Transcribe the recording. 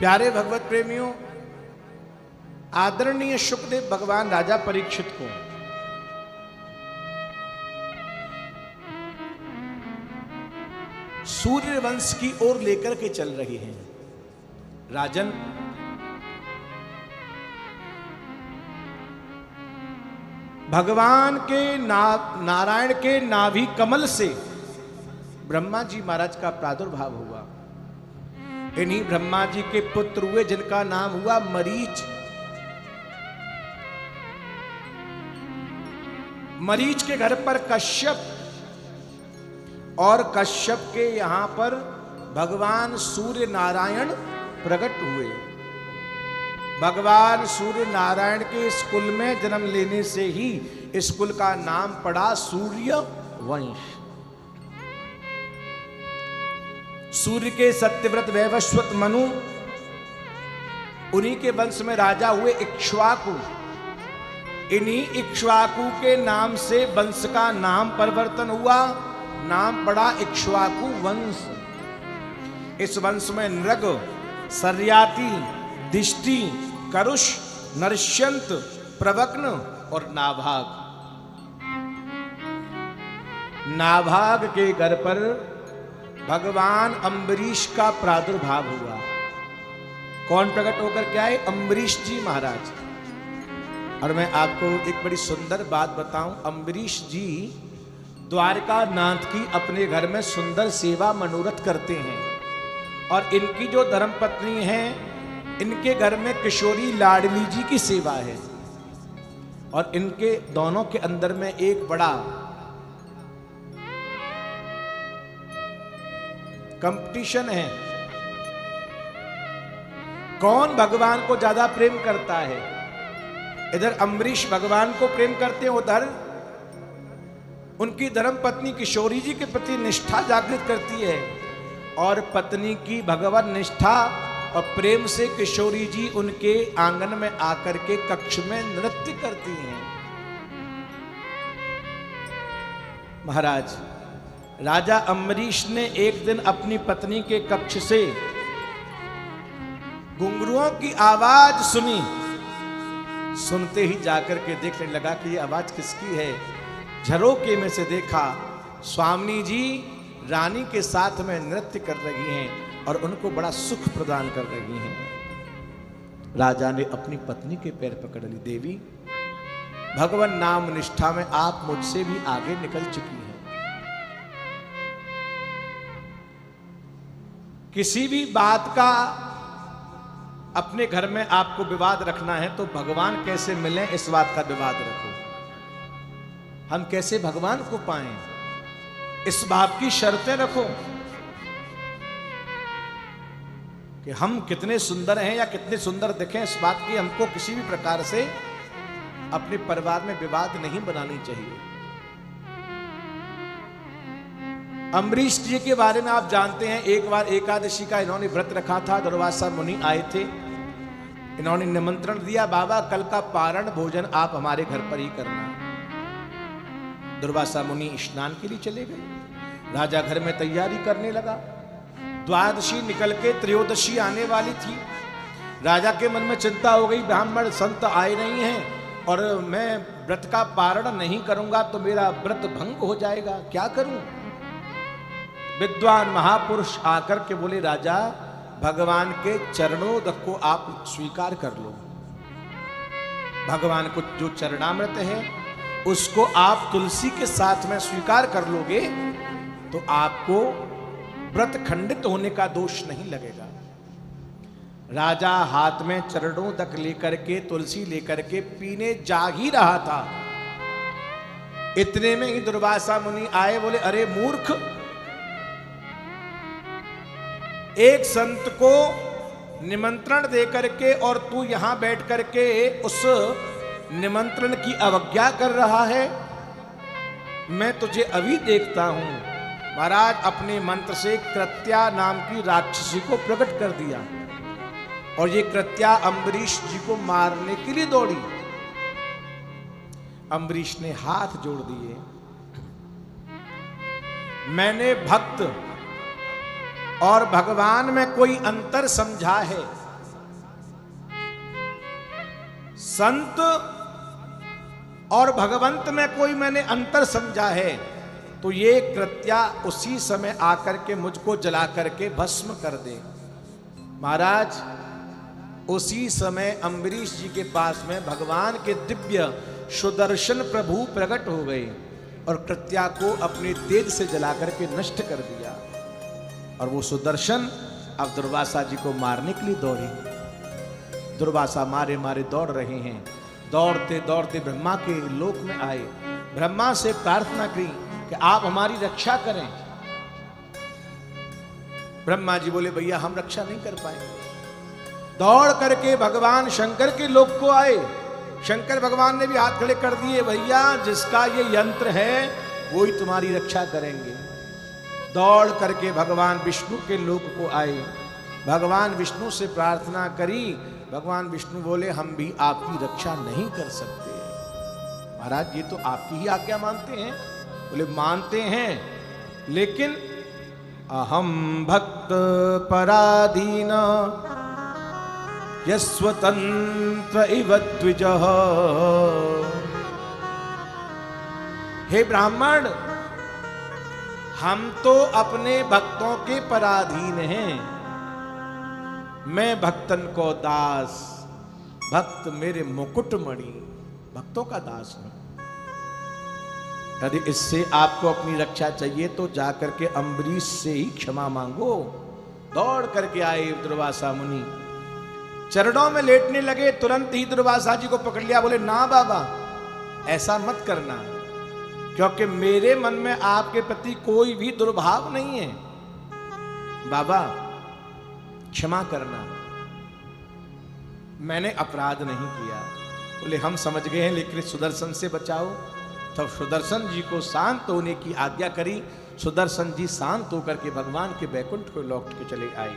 प्यारे भगवत प्रेमियों, आदरणीय शुकदेव भगवान राजा परीक्षित को सूर्य वंश की ओर लेकर के चल रही हैं। राजन, भगवान के नारायण के नाभि कमल से ब्रह्मा जी महाराज का प्रादुर्भाव हुआ। इन्हीं ब्रह्मा जी के पुत्र हुए जिनका नाम हुआ मरीच। मरीच के घर पर कश्यप, और कश्यप के यहां पर भगवान सूर्य नारायण प्रकट हुए। भगवान सूर्य नारायण के इस कुल में जन्म लेने से ही इस कुल का नाम पड़ा सूर्य वंश। सूर्य के सत्यव्रत वैवस्वत मनु, उन्हीं के वंश में राजा हुए इक्ष्वाकु। इन्हीं इक्ष्वाकु के नाम से वंश का नाम परिवर्तन हुआ, नाम पड़ा इक्ष्वाकु वंश। इस वंश में नृग, सर्याति, दिष्टि, करुष, नरश्यंत, प्रवक्न और नाभाग। नाभाग के घर पर भगवान अम्बरीश का प्रादुर्भाव हुआ। कौन प्रकट होकर क्या है? अम्बरीश जी महाराज। और मैं आपको एक बड़ी सुंदर बात बताऊं, अम्बरीश जी द्वारका नाथ की अपने घर में सुंदर सेवा मनोरथ करते हैं। और इनकी जो धर्मपत्नी है, इनके घर में किशोरी लाडली जी की सेवा है। और इनके दोनों के अंदर में एक बड़ा कंपटीशन है, कौन भगवान को ज्यादा प्रेम करता है। इधर अम्बरीश भगवान को प्रेम करते हैं, उधर उनकी धर्मपत्नी किशोरी जी के प्रति निष्ठा जागृत करती है। और पत्नी की भगवान निष्ठा और प्रेम से किशोरी जी उनके आंगन में आकर के कक्ष में नृत्य करती हैं। महाराज, राजा अम्बरीश ने एक दिन अपनी पत्नी के कक्ष से घुंघरुओं की आवाज सुनी। सुनते ही जाकर के देखने लगा कि ये आवाज किसकी है। झरोके में से देखा, स्वामी जी रानी के साथ में नृत्य कर रही हैं और उनको बड़ा सुख प्रदान कर रही हैं। राजा ने अपनी पत्नी के पैर पकड़ ली। देवी, भगवान नाम निष्ठा में आप मुझसे भी आगे निकल चुकी हैं। किसी भी बात का अपने घर में आपको विवाद रखना है तो भगवान कैसे मिलें, इस बात का विवाद रखो। हम कैसे भगवान को पाएं, इस बात की शर्तें रखो कि हम कितने सुंदर हैं या कितने सुंदर दिखें, इस बात की हमको किसी भी प्रकार से अपने परिवार में विवाद नहीं बनानी चाहिए। अम्बरीश जी के बारे में आप जानते हैं, एक बार एकादशी का इन्होंने व्रत रखा था। दुर्वासा मुनि आए थे, इन्होंने निमंत्रण दिया, बाबा कल का पारण भोजन आप हमारे घर पर ही करना। दुर्वासा मुनि स्नान के लिए चले गए। राजा घर में तैयारी करने लगा। द्वादशी निकल के त्रयोदशी आने वाली थी। राजा के मन में चिंता हो गई, ब्राह्मण संत आए नहीं हैं और मैं व्रत का पारण नहीं करूंगा तो मेरा व्रत भंग हो जाएगा, क्या करूं। विद्वान महापुरुष आकर के बोले, राजा भगवान के चरणों को आप स्वीकार कर लो। भगवान को जो चरणामृत है उसको आप तुलसी के साथ में स्वीकार कर लोगे तो आपको व्रत खंडित होने का दोष नहीं लगेगा। राजा हाथ में चरणों तक लेकर के तुलसी लेकर के पीने जा ही रहा था। इतने में ही दुर्वासा मुनि आए, बोले, अरे मूर्ख, एक संत को निमंत्रण दे करके और तू यहां बैठ करके उस निमंत्रण की अवज्ञा कर रहा है। मैं तुझे अभी देखता हूं। महाराज अपने मंत्र से कृत्या नाम की राक्षसी को प्रकट कर दिया और ये कृत्या अम्बरीश जी को मारने के लिए दौड़ी। अम्बरीश ने हाथ जोड़ दिए, मैंने भक्त और भगवान में कोई अंतर समझा है संत और भगवंत में कोई मैंने अंतर समझा है तो ये कृत्या उसी समय आकर के मुझको जला करके भस्म कर दे। महाराज उसी समय अम्बरीश जी के पास में भगवान के दिव्य सुदर्शन प्रभु प्रकट हो गए और कृत्या को अपने तेज से जला करके नष्ट कर दिया। और वो सुदर्शन अब दुर्वासा जी को मारने के लिए दौड़े। दुर्वासा मारे मारे दौड़ रहे हैं। दौड़ते दौड़ते ब्रह्मा के लोक में आए। ब्रह्मा से प्रार्थना की कि आप हमारी रक्षा करें। ब्रह्मा जी बोले भैया हम रक्षा नहीं कर पाएंगे। दौड़ करके भगवान शंकर के लोक को आए। शंकर भगवान ने भी हाथ खड़े कर दिए, भैया जिसका ये यंत्र है वो ही तुम्हारी रक्षा करेंगे। दौड़ करके भगवान विष्णु के लोक को आए। भगवान विष्णु से प्रार्थना करी। भगवान विष्णु बोले हम भी आपकी रक्षा नहीं कर सकते। महाराज ये तो आपकी ही आज्ञा मानते हैं। बोले मानते हैं लेकिन अहम भक्त पराधीन यस्वतंत्र इव द्विजः। हे ब्राह्मण हम तो अपने भक्तों के पराधीन हैं। मैं भक्तन को दास, भक्त मेरे मुकुटमणि, भक्तों का दास हूं। यदि इससे आपको अपनी रक्षा चाहिए तो जाकर के अम्बरीश से ही क्षमा मांगो। दौड़ करके आए दुर्वासा मुनि, चरणों में लेटने लगे। तुरंत ही दुर्वासा जी को पकड़ लिया। बोले ना बाबा ऐसा मत करना, क्योंकि मेरे मन में आपके प्रति कोई भी दुर्भाव नहीं है। बाबा क्षमा करना, मैंने अपराध नहीं किया। बोले हम समझ गए हैं लेकिन सुदर्शन से बचाओ। तब सुदर्शन जी को शांत होने की आज्ञा करी। सुदर्शन जी शांत होकर के भगवान के बैकुंठ को लौट के चले आए।